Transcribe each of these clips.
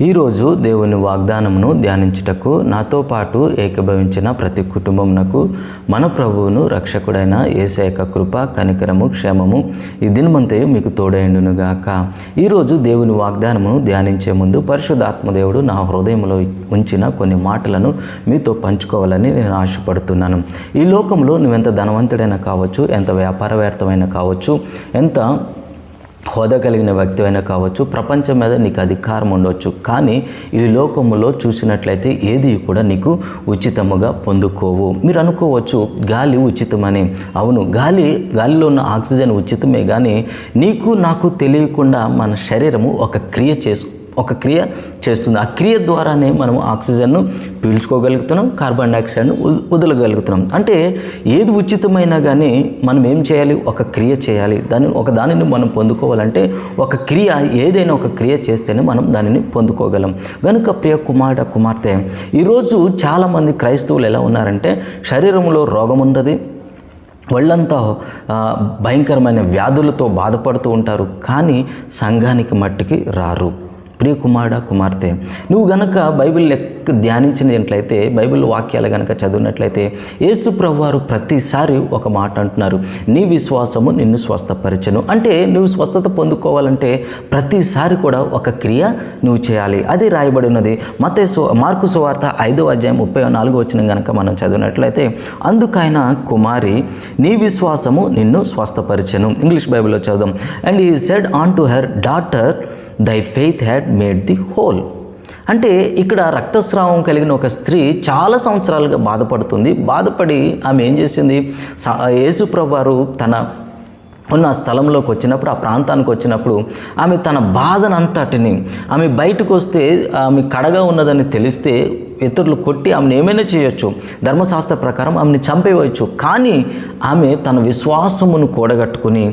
ఈరోజు దేవుని వాగ్దానమును ధ్యానించుటకు నాతో పాటు ఏకీభవించిన ప్రతి కుటుంబమునకు మన ప్రభువును రక్షకుడైన యేసయ్య యొక్క కృప, కనికరము, క్షేమము ఈ దినమంతయు మీకు తోడైండునుగాక. ఈరోజు దేవుని వాగ్దానమును ధ్యానించే ముందు పరిశుద్ధాత్మ దేవుడు నా హృదయంలో ఉంచిన కొన్ని మాటలను మీతో పంచుకోవాలని నేను ఆశపడుతున్నాను. ఈ లోకంలో నువ్వెంత ధనవంతుడైనా కావచ్చు, ఎంత వ్యాపారవేత్తమైనా కావచ్చు, ఎంత హోదా కలిగిన వ్యక్తి అయినా కావచ్చు, ప్రపంచం మీద నీకు అధికారం ఉండవచ్చు, కానీ ఈ లోకంలో చూసినట్లయితే ఏది కూడా నీకు ఉచితముగా పొందుకోవు. మీరు అనుకోవచ్చు గాలి ఉచితమని. అవును, గాలిలో ఉన్న ఆక్సిజన్ ఉచితమే, కానీ నీకు నాకు తెలియకుండా మన శరీరము ఒక క్రియ చేస్తుంది. ఆ క్రియ ద్వారానే మనం ఆక్సిజన్ను పీల్చుకోగలుగుతున్నాం, కార్బన్ డైఆక్సైడ్ను వదలగలుగుతున్నాం. అంటే ఏది ఉచితమైనా కానీ మనం ఏం చేయాలి? ఒక క్రియ చేయాలి. దానిని మనం పొందుకోవాలంటే ఒక క్రియ, ఏదైనా ఒక క్రియ చేస్తేనే మనం దానిని పొందుకోగలం. కనుక ప్రియ కుమార్తె, ఈరోజు చాలామంది క్రైస్తవులు ఎలా ఉన్నారంటే శరీరంలో రోగం ఉన్నది, వాళ్ళంతా భయంకరమైన వ్యాధులతో బాధపడుతూ ఉంటారు, కానీ సంఘానికి మట్టికి రారు. ప్రియ కుమార్తె, నువ్వు గనక బైబిల్ ధ్యానించినట్లయితే, బైబిల్ వాక్యాలు గనక చదివినట్లయితే యేసు ప్రభువారు ప్రతిసారి ఒక మాట అంటున్నారు, నీ విశ్వాసము నిన్ను స్వస్థపరచెను. అంటే నువ్వు స్వస్థత పొందుకోవాలంటే ప్రతిసారి కూడా ఒక క్రియ నువ్వు చేయాలి. అది రాయబడి ఉన్నది మార్కు సువార్త 5వ అధ్యాయం 34వ వచనం గనక మనం చదివినట్లయితే, అందుకైన కుమారి నీ విశ్వాసము నిన్ను స్వస్థపరచెను. ఇంగ్లీష్ బైబిల్లో చదుదాం. And he said unto her, daughter thy faith had made thee whole. అంటే ఇక్కడ రక్తస్రావం కలిగిన ఒక స్త్రీ చాలా సంవత్సరాలుగా బాధపడి ఆమె ఏం చేసింది? యేసు ప్రభువారు తన ఉన్న స్థలంలోకి వచ్చినప్పుడు, ఆ ప్రాంతానికి వచ్చినప్పుడు ఆమె తన బాధనంతటిని, ఆమె బయటకు వస్తే ఆమె కడగా ఉన్నదని తెలిస్తే ఇతరులు కొట్టి ఆమెను ఏమైనా చేయొచ్చు, ధర్మశాస్త్ర ప్రకారం ఆమెను చంపేయవచ్చు, కానీ ఆమె తన విశ్వాసమును కూడగట్టుకుని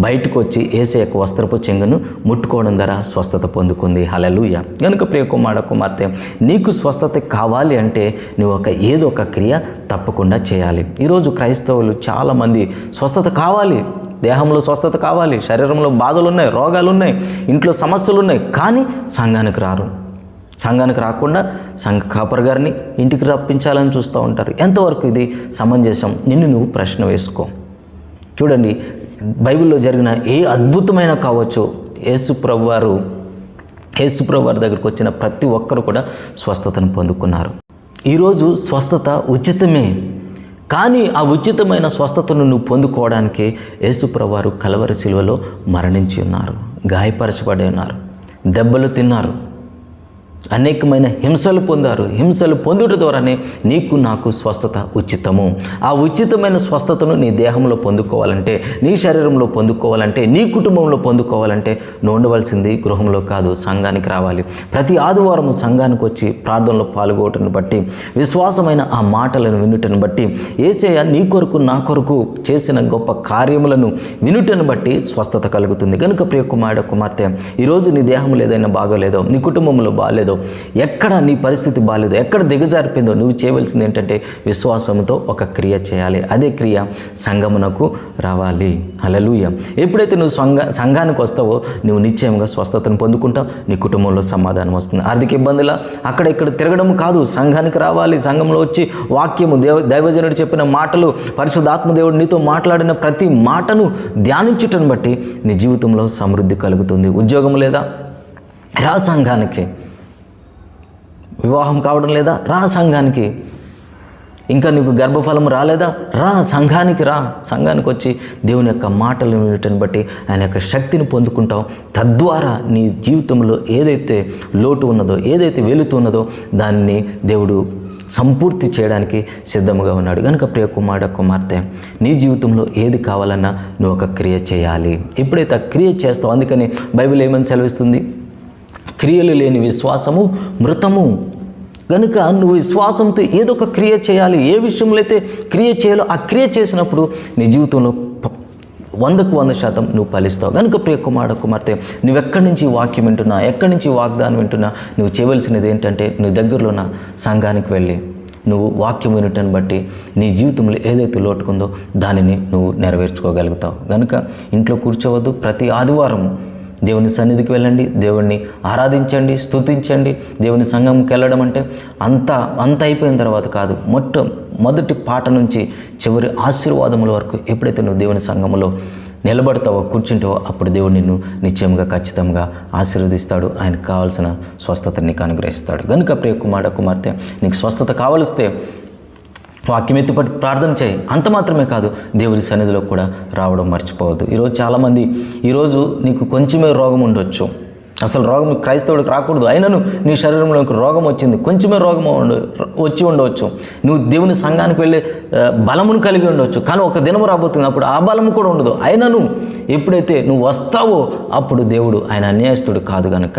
బయటకు వచ్చి యేసయ్య యొక్క వస్త్రపు చెంగును ముట్టుకోవడం ద్వారా స్వస్థత పొందుకుంది. హల్లెలూయా. కనుక ప్రియ కుమార్తె, నీకు స్వస్థత కావాలి అంటే నువ్వు ఏదో ఒక క్రియ తప్పకుండా చేయాలి. ఈరోజు క్రైస్తవులు చాలామంది స్వస్థత కావాలి, దేహంలో స్వస్థత కావాలి, శరీరంలో బాధలు ఉన్నాయి, రోగాలు ఉన్నాయి, ఇంట్లో సమస్యలు ఉన్నాయి, కానీ సంఘానికి రారు. సంఘానికి రాకుండా సంఘ కాపరి గారిని ఇంటికి రప్పించాలని చూస్తూ ఉంటారు. ఎంతవరకు ఇది సమంజసం? నిన్ను నువ్వు ప్రశ్న వేసుకో. చూడండి, బైబిల్లో జరిగిన ఏ అద్భుతమైన కావచ్చు, యేసు ప్రభువారి దగ్గరికి వచ్చిన ప్రతి ఒక్కరు కూడా స్వస్థతను పొందుకున్నారు. ఈరోజు స్వస్థత ఉచితమే, కానీ ఆ ఉచితమైన స్వస్థతను నువ్వు పొందుకోవడానికి యేసు ప్రభువారు కలవరి శిలువలో మరణించి ఉన్నారు, గాయపరచబడి ఉన్నారు, దెబ్బలు తిన్నారు, అనేకమైన హింసలు పొందారు. హింసలు పొందుట ద్వారానే నీకు నాకు స్వస్థత ఉచితము. ఆ ఉచితమైన స్వస్థతను నీ దేహంలో పొందుకోవాలంటే, నీ శరీరంలో పొందుకోవాలంటే, నీ కుటుంబంలో పొందుకోవాలంటే నువ్వు ఉండవలసింది గృహంలో కాదు, సంఘానికి రావాలి. ప్రతి ఆదివారం సంఘానికి వచ్చి ప్రార్థనలో పాల్గొనటను బట్టి, విశ్వాసమైన ఆ మాటలను వినుటను బట్టి, యేసయ్య నీ కొరకు నా కొరకు చేసిన గొప్ప కార్యములను వినుటను బట్టి స్వస్థత కలుగుతుంది. కనుక ప్రియ కుమార్తె, ఈరోజు నీ దేహంలో ఏదైనా బాగోలేదో, నీ కుటుంబంలో బాగాలేదో, ఎక్కడ నీ పరిస్థితి బాగాలేదో, ఎక్కడ దిగజారిపోయిందో, నువ్వు చేయవలసింది ఏంటంటే విశ్వాసంతో ఒక క్రియ చేయాలి. అదే క్రియ సంఘమునకు రావాలి. హల్లెలూయా. ఎప్పుడైతే నువ్వు సంఘానికి వస్తావో నువ్వు నిశ్చయంగా స్వస్థతను పొందుకుంటావు, నీ కుటుంబంలో సమాధానం వస్తుంది. ఆర్థిక ఇబ్బందుల అక్కడ ఇక్కడ తిరగడం కాదు, సంఘానికి రావాలి. సంఘంలో వచ్చి వాక్యము, దైవజనుడు చెప్పిన మాటలు, పరిశుద్ధాత్మ దేవుడు నీతో మాట్లాడిన ప్రతి మాటను ధ్యానించటను బట్టి నీ జీవితంలో సమృద్ధి కలుగుతుంది. ఉద్యోగం లేదా? రా సంఘానికి. వివాహం కావడం లేదా? రా సంఘానికి. ఇంకా నీకు గర్భఫలం రాలేదా? రా సంఘానికి. సంఘానికి వచ్చి దేవుని యొక్క మాటలు వినటను బట్టి ఆయన యొక్క శక్తిని పొందుకుంటావు. తద్వారా నీ జీవితంలో ఏదైతే లోటు ఉన్నదో, ఏదైతే వెలుతున్నదో దాన్ని దేవుడు సంపూర్తి చేయడానికి సిద్ధంగా ఉన్నాడు. కనుక ప్రియ కుమార్తె, నీ జీవితంలో ఏది కావాలన్నా నువ్వు ఒక క్రియ చేయాలి. ఎప్పుడైతే ఆ క్రియ చేస్తావు, అందుకని బైబిల్ ఏమని సెలవిస్తుంది? క్రియలు లేని విశ్వాసము మృతము. కనుక నువ్వు విశ్వాసంతో ఏదో ఒక క్రియ చేయాలి. ఏ విషయంలో అయితే క్రియ చేయాలో ఆ క్రియ చేసినప్పుడు నీ జీవితంలో 100% నువ్వు ఫలిస్తావు. కనుక ప్రియ కుమార్తె, నువ్వు ఎక్కడి నుంచి వాక్యం వింటున్నా, ఎక్కడి నుంచి వాగ్దానం వింటున్నా, నువ్వు చేయవలసినది ఏంటంటే నువ్వు దగ్గరలో ఉన్న సంఘానికి వెళ్ళి నువ్వు వాక్యం వినటను బట్టి నీ జీవితంలో ఏదైతే లోటుకుందో దానిని నువ్వు నెరవేర్చుకోగలుగుతావు. కనుక ఇంట్లో కూర్చోవద్దు. ప్రతి ఆదివారం దేవుని సన్నిధికి వెళ్ళండి, దేవుణ్ణి ఆరాధించండి, స్తుతించండి. దేవుని సంఘంకి వెళ్ళడం అంటే అంత అయిపోయిన తర్వాత కాదు, మొదటి పాట నుంచి చివరి ఆశీర్వాదముల వరకు ఎప్పుడైతే నువ్వు దేవుని సంఘములో నిలబడతావో, కూర్చుంటావో, అప్పుడు దేవుడు నిన్ను నిశ్చయంగా ఖచ్చితంగా ఆశీర్వదిస్తాడు. ఆయనకు కావాల్సిన స్వస్థత నీకు అనుగ్రహిస్తాడు. కనుక ప్రియ కుమార్తె, నీకు స్వస్థత కావలిస్తే వాక్యం ఎత్తిపట్టి ప్రార్థన చేయి. అంత మాత్రమే కాదు, దేవుడి సన్నిధిలో కూడా రావడం మర్చిపోవద్దు. ఈరోజు చాలామంది, ఈరోజు నీకు కొంచెమే రోగం ఉండొచ్చు, అసలు రోగం క్రైస్తవుడికి రాకూడదు, అయినను నీ శరీరంలో రోగం వచ్చింది, కొంచెమే రోగం వచ్చి ఉండవచ్చు. నువ్వు దేవుని సంఘానికి వెళ్ళే బలమును కలిగి ఉండవచ్చు, కానీ ఒక దినం రాబోతుంది, అప్పుడు ఆ బలము కూడా ఉండదు. అయినను ఎప్పుడైతే నువ్వు వస్తావో అప్పుడు దేవుడు, ఆయన అన్యాయస్తుడు కాదు కనుక,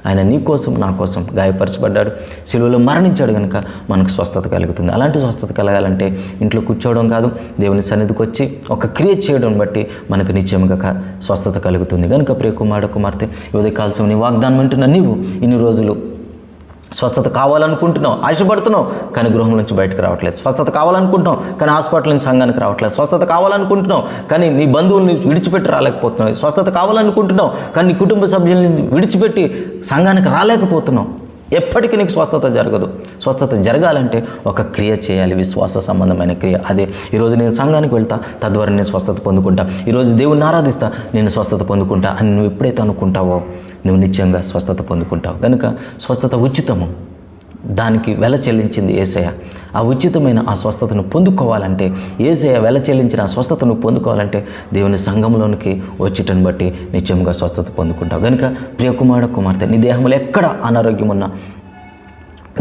ఆయన నీ కోసం నా కోసం గాయపరచబడ్డాడు, సిలువలో మరణించాడు కనుక మనకు స్వస్థత కలుగుతుంది. అలాంటి స్వస్థత కలగాలంటే ఇంట్లో కూర్చోవడం కాదు, దేవుని సన్నిధికి వచ్చి ఒక క్రియ చేయడం బట్టి మనకు నిశ్చయంగా స్వస్థత కలుగుతుంది. కనుక ప్రియ కుమార్తె, ఉదయకాలం నీ వాగ్దానం వింటున్న నీవు ఇన్ని రోజులు స్వస్థత కావాలనుకుంటున్నావు, ఆశపడుతున్నావు, కానీ గృహం నుంచి బయటకు రావట్లేదు. స్వస్థత కావాలనుకుంటున్నావు, కానీ హాస్పిటల్ నుంచి సంఘానికి రావట్లేదు. స్వస్థత కావాలనుకుంటున్నావు, కానీ నీ బంధువుల్ని విడిచిపెట్టి రాలేకపోతున్నావు. స్వస్థత కావాలనుకుంటున్నావు, కానీ నీ కుటుంబ సభ్యుల్ని విడిచిపెట్టి సంఘానికి రాలేకపోతున్నావు. ఎప్పటికీ నీకు స్వస్థత జరగదు. స్వస్థత జరగాలంటే ఒక క్రియ చేయాలి, విశ్వాస సంబంధమైన క్రియ. అదే ఈరోజు నేను సంఘానికి వెళ్తా, తద్వారా నేను స్వస్థత పొందుకుంటా, ఈరోజు దేవుడిని ఆరాధిస్తా, నేను స్వస్థత పొందుకుంటా అని నువ్వు ఎప్పుడైతే అనుకుంటావో నువ్వు నిశ్చయంగా స్వస్థత పొందుకుంటావు. కనుక స్వస్థత ఉచితము, దానికి వెల చెల్లించింది యేసయ్య. ఆ ఉచితమైన ఆ స్వస్థతను పొందుకోవాలంటే, యేసయ్య వెల చెల్లించిన ఆ స్వస్థతను పొందుకోవాలంటే దేవుని సంఘంలోనికి వచ్చేటని బట్టి నిశ్చయంగా స్వస్థత పొందుకుంటావు. కనుక ప్రియ కుమార్తె, నీ దేహంలో ఎక్కడ అనారోగ్యం ఉన్నా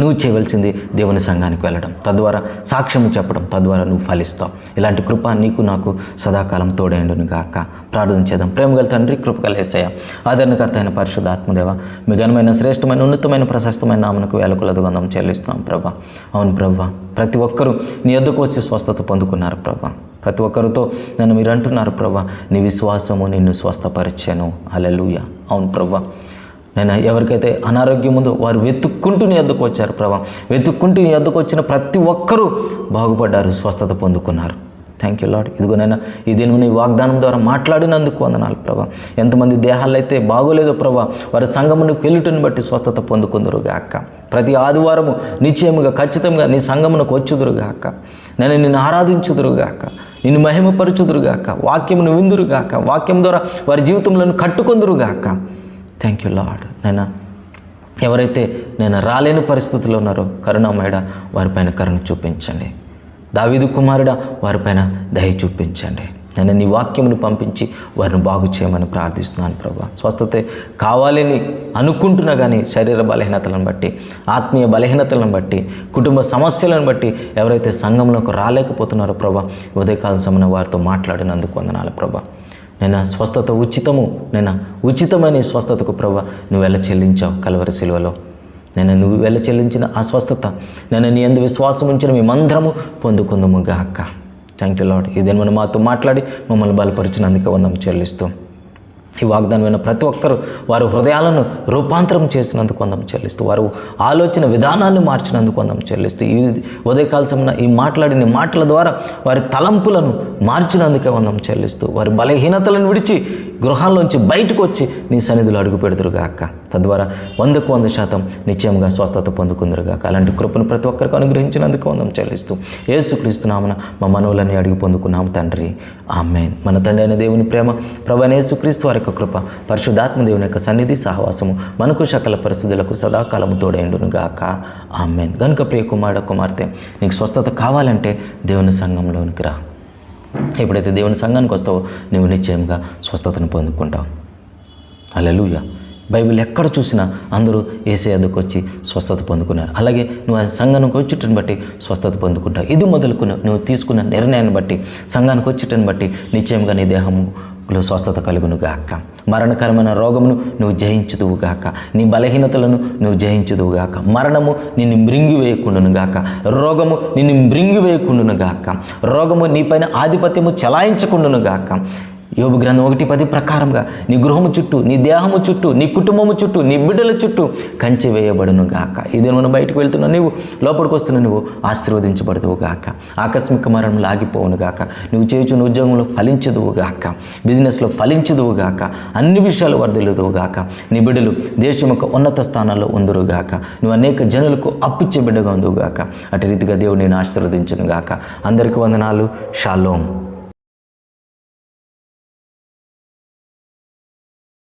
నువ్వు చేయవలసింది దేవుని సంఘానికి వెళ్ళడం, తద్వారా సాక్ష్యము చెప్పడం, తద్వారా నువ్వు ఫలిస్తావు. ఇలాంటి కృప నీకు నాకు సదాకాలం తోడైండును గాక. ప్రార్థన చేద్దాం. ప్రేమగల తండ్రి, కృపగల యేసయ్య, ఆదరణకర్త అయిన పరిశుద్ధ ఆత్మదేవ, మీ ఘనమైన శ్రేష్టమైన ఉన్నతమైన ప్రశస్తమైన నామనకు వేలకులదు గంధం చెల్లిస్తాం ప్రభా. అవును ప్రభా, ప్రతి ఒక్కరూ నీ యొద్దకు వచ్చి స్వస్థత పొందుకున్నారు ప్రభా. ప్రతి ఒక్కరితో నన్ను మీరు అంటున్నారు ప్రభా, నీ విశ్వాసము నిన్ను స్వస్థపరిచాను. హల్లెలూయా. అవును ప్రభా, నేను ఎవరికైతే అనారోగ్యం ఉందో వారు వెతుక్కుంటూ నీ యొద్దకు వచ్చారు ప్రభా. వెతుక్కుంటూ నీ యొద్దకు వచ్చిన ప్రతి ఒక్కరూ బాగుపడ్డారు, స్వస్థత పొందుకున్నారు. Thank you lord. ఇదిగో నైనా ఈ దినం నీ వాగ్దానం ద్వారా మాట్లాడినందుకు వందనాలు ప్రభా. ఎంతమంది దేహాల్లో అయితే బాగోలేదో ప్రభా, వారి సంఘమును పెళ్ళుటను బట్టి స్వస్థత పొందుకుందురుగాక. ప్రతి ఆదివారము నిశ్చయముగా ఖచ్చితంగా నీ సంఘమునకు వచ్చుదురుగాక. నేను నిన్ను ఆరాధించుదురుగాక, నిన్ను మహిమపరచుదురుగాక, వాక్యమును విందురుగాక, వాక్యం ద్వారా వారి జీవితంలో కట్టుకొందురుగాక. Thank you lord. నైనా ఎవరైతే నేను రాలేని పరిస్థితుల్లో ఉన్నారో కరుణామయుడా, వారిపైన కరుణ చూపించండి. దావీదు కుమారుడా, వారిపైన దయ చూపించండి. నేను నీ వాక్యమును పంపించి వారిని బాగు చేయమని ప్రార్థిస్తున్నాను ప్రభా. స్వస్థతే కావాలని అనుకుంటున్నా కానీ శరీర బలహీనతలను బట్టి, ఆత్మీయ బలహీనతలను బట్టి, కుటుంబ సమస్యలను బట్టి ఎవరైతే సంఘంలోకి రాలేకపోతున్నారో ప్రభా, ఉదయకాల సమయంలో వారితో మాట్లాడినందుకు వందనాలు ప్రభా. నేను స్వస్థత ఉచితము, నేను ఉచితమైన స్వస్థతకు ప్రభా నువ్వు ఎలా చెల్లించావు కల్వరి శిలువలో. నువ్వు వెళ్ళ చెల్లించిన ఆ స్వస్థత నేను నీ యందు విశ్వాసం ఉంచిన మేమందరము పొందుకుందాము గాక. Thank you lord. ఇదేం మనం మాతో మాట్లాడి మమ్మల్ని బలపరిచినందుకే వందం చెల్లిస్తూ, ఈ వాగ్దానం విన్న ప్రతి ఒక్కరూ వారి హృదయాలను రూపాంతరం చేసినందుకు వందం చెల్లిస్తూ, వారు ఆలోచన విధానాన్ని మార్చినందుకు వందం చెల్లిస్తూ, ఈ ఉదయకాల సమయంలో ఈ మాట్లాడిన మాటల ద్వారా వారి తలంపులను మార్చినందుకే వందం చెల్లిస్తూ, వారి బలహీనతలను విడిచి గృహాల్లోంచి బయటకు వచ్చి నీ సన్నిధిలో అడుగు పెడుదురుగాక. తద్వారా 100% నిశ్చయంగా స్వస్థత పొందుకుందరుగాక. అలాంటి కృపను ప్రతి ఒక్కరికి అనుగ్రహించినందుకు వందం చెల్లిస్తూ యేసుక్రీస్తు నామమున మా మనవులని అడిగి పొందుకున్నాము తండ్రి. ఆమేన్. మన తండ్రి అయిన దేవుని ప్రేమ, ప్రభువైన యేసుక్రీస్తు వారి యొక్క కృప, పరిశుద్ధాత్మ దేవుని యొక్క సన్నిధి సహవాసము మనకు సకల పరిస్థితులకు సదాకాలము తోడైండును గాక. ఆమేన్. గనుక ప్రియ కుమార్తె, నీకు స్వస్థత కావాలంటే దేవుని సంఘంలోనికి రా. ఎప్పుడైతే దేవుని సంఘానికి వస్తావో నువ్వు నిశ్చయంగా స్వస్థతను పొందుకుంటావు. హల్లెలూయా. బైబిల్ ఎక్కడ చూసినా అందరూ యేసయ్య యొద్దకు వచ్చి స్వస్థత పొందుకున్నారు. అలాగే నువ్వు ఆ సంఘానికి వచ్చేటని బట్టి స్వస్థత పొందుకుంటావు. ఇది మొదలుకున్న నువ్వు తీసుకున్న నిర్ణయాన్ని బట్టి, సంఘానికి వచ్చేటని బట్టి నిశ్చయంగా నీ దేహములో స్వస్థత కలుగును గాక. మరణకరమైన రోగమును నువ్వు జయించుదువు గాక. నీ బలహీనతలను నువ్వు జయించుదువు గాక. మరణము నిన్ను మృంగివేయకుండును గాక. రోగము నిన్ను మృంగివేయకుండును గాక. రోగము నీపైన ఆధిపత్యము చలాయించకుండును గాక. యోబు గ్రంథం 1:10 ప్రకారంగా నీ గృహము చుట్టూ, నీ దేహము చుట్టూ, నీ కుటుంబము చుట్టూ, నీ బిడ్డల చుట్టూ కంచె వేయబడును గాక. ఇదే మనం బయటకు వెళ్తున్నావు, నువ్వు లోపలికి వస్తున్నావు, నువ్వు ఆశీర్వదించబడదువు గాక. ఆకస్మిక మరణంలో ఆగిపోవును గాక. నువ్వు చేయుచున్న ఉద్యోగంలో ఫలించదువు గాక. బిజినెస్లో ఫలించదువు గాక. అన్ని విషయాలు వర్ధిల్లుదువు గాక. నీ బిడ్డలు దేశం యొక్క ఉన్నత స్థానాల్లో ఉందురు గాక. నువ్వు అనేక జనులకు అప్పిచ్చే బిడ్డగా ఉందువు గాక. అటు రీతిగా దేవుడు నేను ఆశీర్వదించును గాక. అందరికీ వందనాలు. షాలోమ్.